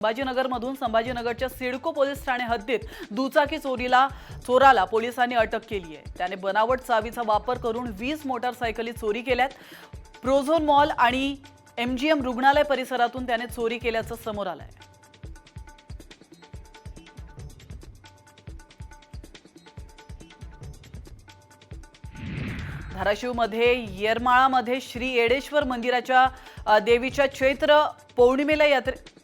संभाजीनगरमधून संभाजीनगरच्या CIDCO police Thane हद्दीत दुचाकी चोराला पोलिसांनी अटक केली आहे। त्याने बनावट चावीचा वापर करून 20 मोटारसायकली चोरी केल्यात। प्रोझोन मॉल आणि एमजीएम रुग्णालय परिसरातून त्याने चोरी केल्याचं समोर आलं आहे। धाराशिवमध्ये येरमाळामध्ये श्री येडेश्वर मंदिराच्या देवीच्या चैत्र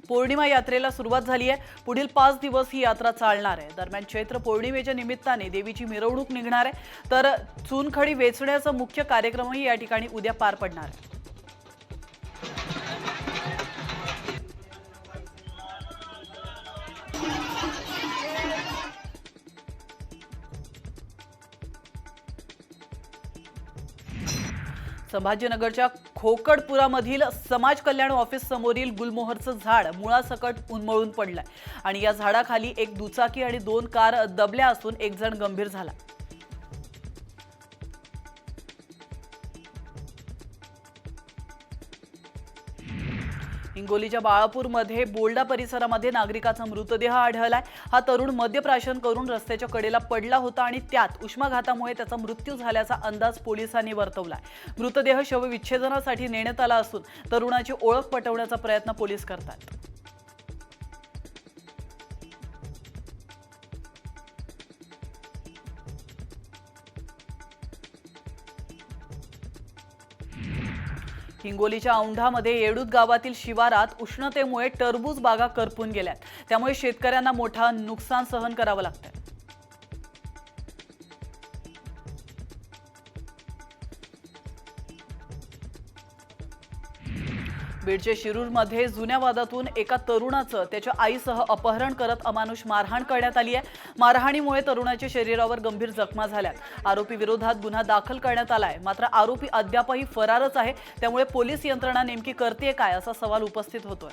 पौर्णिमा यात्रेला सुरुवात झाली आहे। पुढील 5 दिवस ही यात्रा चालणार आहे। दरम्यान चैत्र पौर्णिमेच्या निमित्ताने देवीची मिरवणूक निघणार आहे, तर चुनखडी वेचण्याचा मुख्य कार्यक्रमही या ठिकाणी उद्या पार पडणार आहे। संभाजीनगरच्या खोकडपुरामधील समाज कल्याण ऑफिस समोरील गुलमोहरचं झाड मुळासकट उन्मळून पडलंय आणि या झाडाखाली एक दुचाकी आणि 2 कार दबल्या असून एक जण गंभीर झाला। हिंगोलीच्या बाळापूरमध्ये बोल्डा परिसरामध्ये नागरिकाचा मृतदेह आढळलाय। हा तरुण मद्यप्राशन करून रस्त्याच्या कडेला पडला होता आणि त्यात उष्माघातामुळे त्याचा मृत्यू झाल्याचा अंदाज पोलिसांनी वर्तवलाय। मृतदेह शवविच्छेदनासाठी नेण्यात आला असून तरुणाची ओळख पटवण्याचा प्रयत्न पोलीस करतात। हिंगोलीच्या औंढामध्ये येडूद गावातील शिवारात उष्णतेमुळे टरबूज बागा करपून गेल्यात। त्यामुळे शेतकऱ्यांना मोठा नुकसान सहन करावं लागतंय। बीडच्या शिरूरमध्ये जुन्या वादातून एका तरुणाचं त्याच्या आईसह अपहरण करत अमानुष मारहाण करण्यात आली आहे। मारहाणीमुळे तरुणाच्या शरीरावर गंभीर जखमा झाल्यात। आरोपी विरोधात गुन्हा दाखल करण्यात आलाय, मात्र आरोपी अद्यापही फरारच आहे। त्यामुळे पोलीस यंत्रणा नेमकी करते काय असा सवाल उपस्थित होतोय।